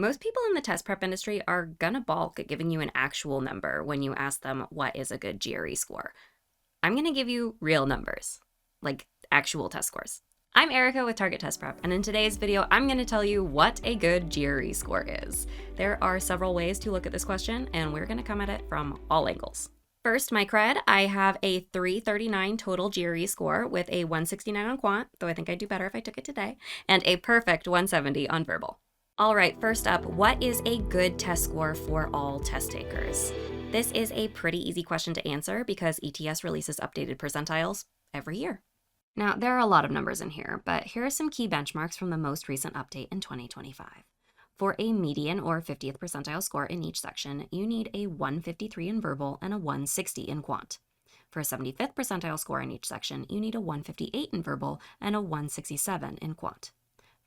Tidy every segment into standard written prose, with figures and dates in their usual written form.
Most people in the test prep industry are gonna balk at giving you an actual number when you ask them what is a good GRE score. I'm gonna give you real numbers, like actual test scores. I'm Erika with Target Test Prep, and in today's video, I'm gonna tell you what a good GRE score is. There are several ways to look at this question, and we're gonna come at it from all angles. First, my cred, I have a 339 total GRE score with a 169 on Quant, though I think I'd do better if I took it today, and a perfect 170 on Verbal. All right, first up, what is a good test score for all test takers? This is a pretty easy question to answer because ETS releases updated percentiles every year. Now, there are a lot of numbers in here, but here are some key benchmarks from the most recent update in 2025. For a median or 50th percentile score in each section, you need a 153 in Verbal and a 160 in Quant. For a 75th percentile score in each section, you need a 158 in Verbal and a 167 in Quant.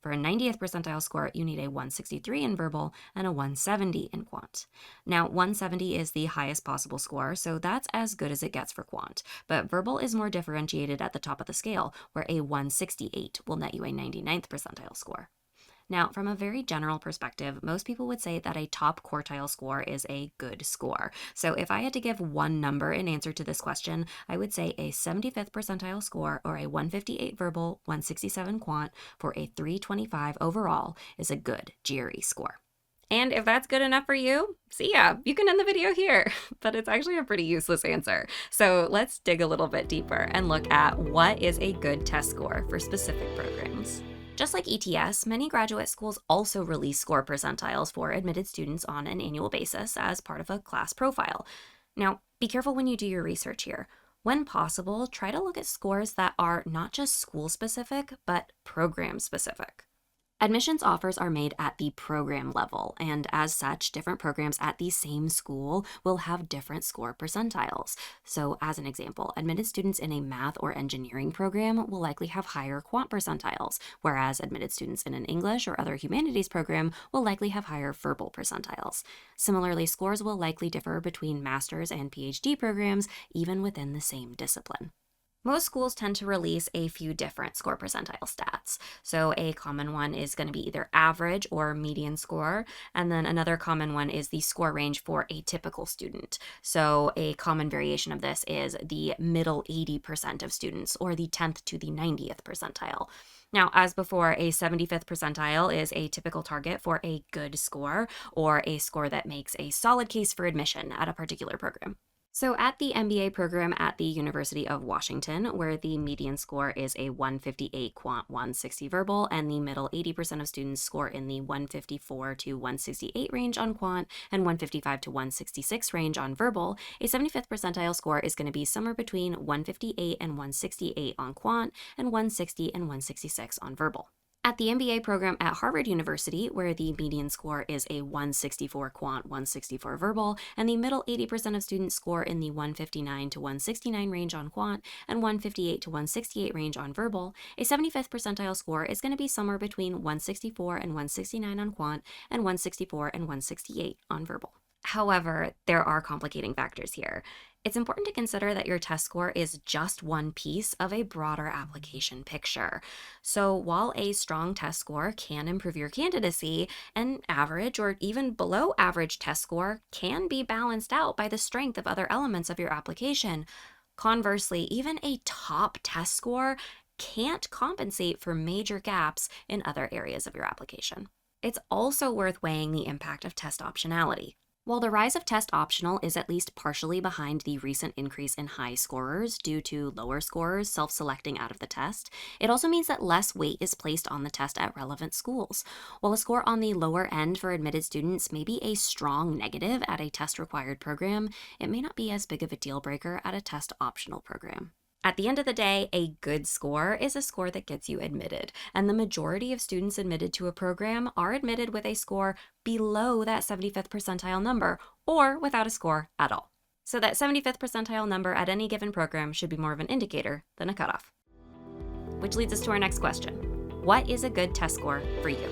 For a 90th percentile score, you need a 163 in Verbal and a 170 in Quant. Now, 170 is the highest possible score, so that's as good as it gets for Quant. But Verbal is more differentiated at the top of the scale, where a 168 will net you a 99th percentile score. Now, from a very general perspective, most people would say that a top quartile score is a good score. So if I had to give one number in answer to this question, I would say a 75th percentile score or a 158 Verbal, 167 Quant for a 325 overall is a good GRE score. And if that's good enough for you, see ya, you can end the video here. But it's actually a pretty useless answer. So let's dig a little bit deeper and look at what is a good test score for specific programs. Just like ETS, many graduate schools also release score percentiles for admitted students on an annual basis as part of a class profile. Now, be careful when you do your research here. When possible, try to look at scores that are not just school-specific, but program-specific. Admissions offers are made at the program level, and as such, different programs at the same school will have different score percentiles. So as an example, admitted students in a math or engineering program will likely have higher Quant percentiles, whereas admitted students in an English or other humanities program will likely have higher Verbal percentiles. Similarly, scores will likely differ between master's and PhD programs, even within the same discipline. Most schools tend to release a few different score percentile stats. So a common one is going to be either average or median score, and then another common one is the score range for a typical student. So a common variation of this is the middle 80% of students, or the 10th to the 90th percentile. Now, as before, a 75th percentile is a typical target for a good score, or a score that makes a solid case for admission at a particular program. So at the MBA program at the University of Washington, where the median score is a 158 Quant, 160 Verbal, and the middle 80% of students score in the 154 to 168 range on Quant and 155 to 166 range on Verbal, a 75th percentile score is going to be somewhere between 158 and 168 on Quant and 160 and 166 on Verbal. At the MBA program at Harvard University, where the median score is a 164 Quant, 164 Verbal, and the middle 80% of students score in the 159 to 169 range on Quant and 158 to 168 range on Verbal, a 75th percentile score is going to be somewhere between 164 and 169 on Quant and 164 and 168 on Verbal. However, there are complicating factors here. It's important to consider that your test score is just one piece of a broader application picture. So while a strong test score can improve your candidacy, an average or even below average test score can be balanced out by the strength of other elements of your application. Conversely, even a top test score can't compensate for major gaps in other areas of your application. It's also worth weighing the impact of test optionality. While the rise of test optional is at least partially behind the recent increase in high scorers due to lower scorers self-selecting out of the test, it also means that less weight is placed on the test at relevant schools. While a score on the lower end for admitted students may be a strong negative at a test-required program, it may not be as big of a deal breaker at a test optional program. At the end of the day, a good score is a score that gets you admitted, and the majority of students admitted to a program are admitted with a score below that 75th percentile number, or without a score at all. So that 75th percentile number at any given program should be more of an indicator than a cutoff. Which leads us to our next question. What is a good test score for you?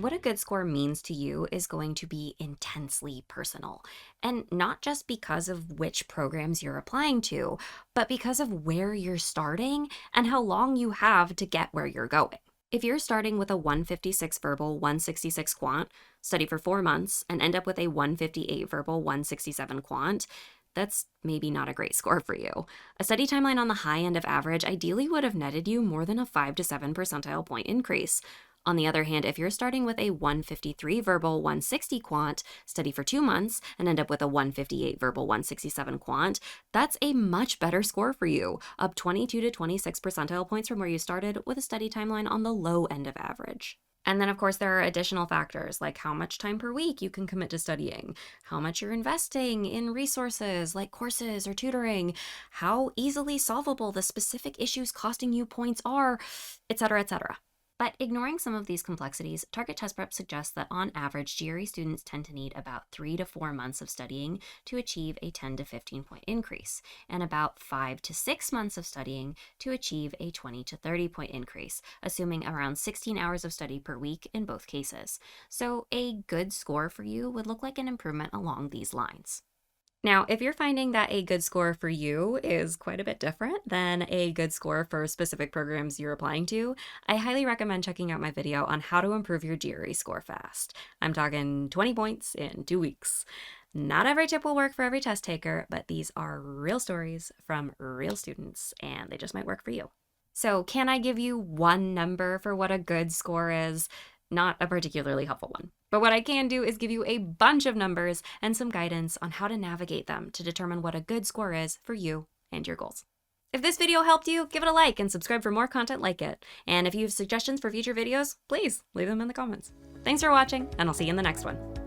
What a good score means to you is going to be intensely personal, and not just because of which programs you're applying to, but because of where you're starting and how long you have to get where you're going. If you're starting with a 156 verbal, 166 quant, study for 4 months, and end up with a 158 verbal, 167 quant, that's maybe not a great score for you. A study timeline on the high end of average ideally would have netted you more than a 5 to 7 percentile point increase. On the other hand, if you're starting with a 153 verbal, 160 quant, study for 2 months, and end up with a 158 verbal, 167 quant, that's a much better score for you, up 22 to 26 percentile points from where you started with a study timeline on the low end of average. And then, of course, there are additional factors like how much time per week you can commit to studying, how much you're investing in resources like courses or tutoring, how easily solvable the specific issues costing you points are, etc., etc. But ignoring some of these complexities, Target Test Prep suggests that on average, GRE students tend to need about 3 to 4 months of studying to achieve a 10 to 15 point increase, and about 5 to 6 months of studying to achieve a 20 to 30 point increase, assuming around 16 hours of study per week in both cases. So a good score for you would look like an improvement along these lines. Now, if you're finding that a good score for you is quite a bit different than a good score for specific programs you're applying to, I highly recommend checking out my video on how to improve your GRE score fast. I'm talking 20 points in 2 weeks. Not every tip will work for every test taker, but these are real stories from real students, and they just might work for you. So, can I give you one number for what a good score is? Not a particularly helpful one. But what I can do is give you a bunch of numbers and some guidance on how to navigate them to determine what a good score is for you and your goals. If this video helped you, give it a like and subscribe for more content like it. And if you have suggestions for future videos, please leave them in the comments. Thanks for watching, and I'll see you in the next one.